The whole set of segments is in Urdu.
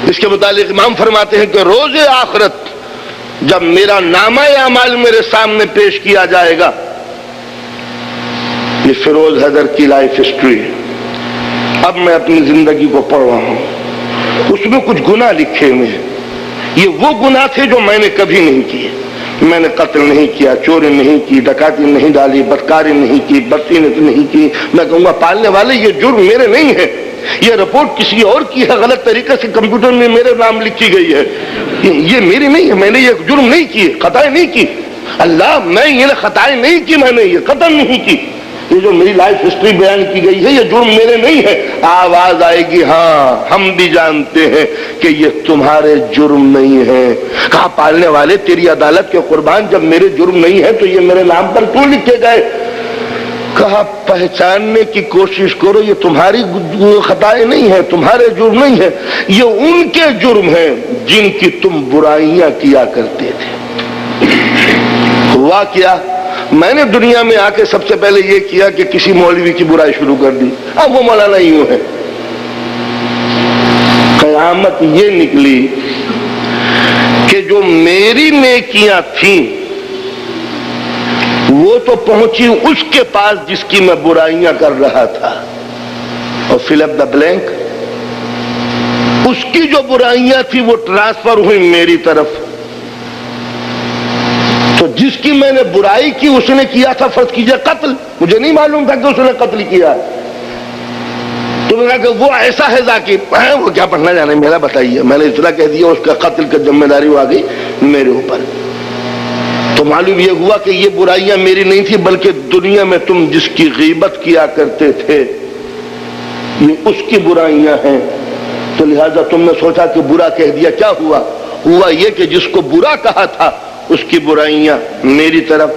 اس کے متعلق امام فرماتے ہیں کہ روز آخرت جب میرا نامہ اعمال میرے سامنے پیش کیا جائے گا، یہ فیروز حیدر کی لائف ہسٹری، اب میں اپنی زندگی کو پڑھ رہا ہوں، اس میں کچھ گناہ لکھے ہوئے ہیں، یہ وہ گناہ تھے جو میں نے کبھی نہیں کیے۔ میں نے قتل نہیں کیا، چوری نہیں کی، ڈکیتی نہیں ڈالی، بدکاری نہیں کی، بدزینت نہیں کی۔ میں کہوں گا پالنے والے یہ جرم میرے نہیں ہے، یہ رپورٹ کسی اور کی ہے، غلط طریقے سے کمپیوٹر میں میرے نام لکھی گئی ہے، یہ میری نہیں ہے، میں نے یہ جرم نہیں کیے، خطائیں نہیں کی۔ اللہ میں یہ خطائیں نہیں کی، میں نے یہ قتل نہیں کی، یہ جو میری لائف ہسٹری بیان کی گئی ہے یہ جرم میرے نہیں ہے۔ آواز آئے گی ہاں ہم بھی جانتے ہیں کہ یہ تمہارے جرم نہیں ہے۔ کہا پالنے والے تیری عدالت کے قربان، جب میرے جرم نہیں ہے تو یہ میرے نام پر کیوں لکھے گئے؟ کہا پہچاننے کی کوشش کرو، یہ تمہاری خطائیں نہیں ہے، تمہارے جرم نہیں ہے، یہ ان کے جرم ہیں جن کی تم برائیاں کیا کرتے تھے۔ ہوا کیا؟ میں نے دنیا میں آ کے سب سے پہلے یہ کیا کہ کسی مولوی کی برائی شروع کر دی، اب وہ مولانا یوں ہے۔ قیامت یہ نکلی کہ جو میری نیکیاں تھیں وہ تو پہنچی اس کے پاس جس کی میں برائیاں کر رہا تھا، اور فل اپ دا بلینک، اس کی جو برائیاں تھی وہ ٹرانسفر ہوئی میری طرف۔ تو جس کی میں نے برائی کی اس نے کیا تھا فرض کیجئے قتل، مجھے نہیں معلوم تھا کہ اس نے قتل کیا، تو میں نے کہا کہ وہ ایسا ہے ذاکر، وہ کیا پڑھنا جانا ہے میرا بتائیے، میں نے اطلاع کہہ دیا، اس کا قتل کی ذمہ داری وہ آ گئی میرے اوپر۔ تو معلوم یہ ہوا کہ یہ برائیاں میری نہیں تھی، بلکہ دنیا میں تم جس کی غیبت کیا کرتے تھے یہ اس کی برائیاں ہیں، تو لہذا تم نے سوچا کہ برا کہہ دیا، کیا ہوا؟ ہوا یہ کہ جس کو برا کہا تھا اس کی برائیاں میری طرف۔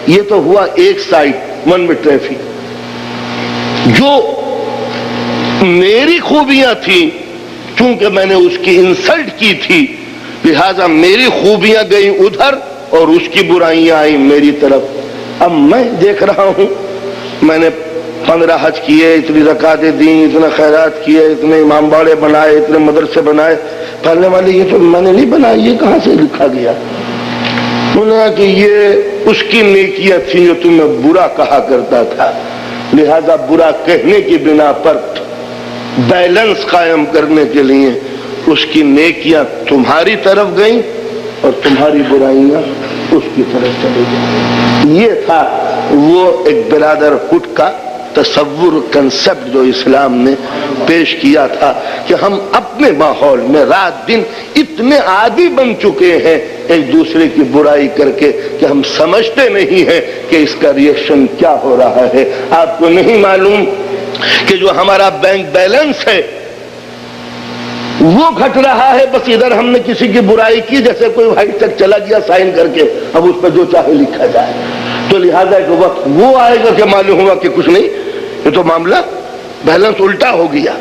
یہ تو ہوا ایک سائڈ، ون وے ٹریفک۔ جو میری خوبیاں تھیں چونکہ میں نے اس کی انسلٹ کی تھی، لہذا میری خوبیاں گئیں ادھر اور اس کی برائیاں آئیں میری طرف۔ اب میں دیکھ رہا ہوں میں نے 15 حج کیے، اتنی زکاتیں دیں، اتنا خیرات کیے، اتنے امام باڑے بنائے، اتنے مدرسے بنائے، پڑھنے والے یہ تو میں نے نہیں بنائے، یہ کہاں سے لکھا گیا؟ انہوں نے کہا کہ یہ اس کی نیکیاں تھیں جو تمہیں برا کہا کرتا تھا، لہذا برا کہنے کی بنا پر بیلنس قائم کرنے کے لیے اس کی نیکیاں تمہاری طرف گئیں اور تمہاری برائیاں اس کی طرف چلے گئیں۔ یہ تھا وہ ایک برادر ہوڈ کا تصور، کنسپٹ جو اسلام نے پیش کیا تھا کہ ہم اپنے ماحول میں رات دن اتنے عادی بن چکے ہیں ایک دوسرے کی برائی کر کے کہ ہم سمجھتے نہیں ہیں کہ اس کا ریئیکشن کیا ہو رہا ہے۔ آپ کو نہیں معلوم کہ جو ہمارا بینک بیلنس ہے وہ گھٹ رہا ہے، بس ادھر ہم نے کسی کی برائی کی، جیسے کوئی وائٹ چیک چلا گیا سائن کر کے، اب اس پہ جو چاہے لکھا جائے، تو لہذا ایک وقت وہ آئے گا کہ معلوم ہوا کہ کچھ نہیں، یہ تو معاملہ بیلنس الٹا ہو گیا۔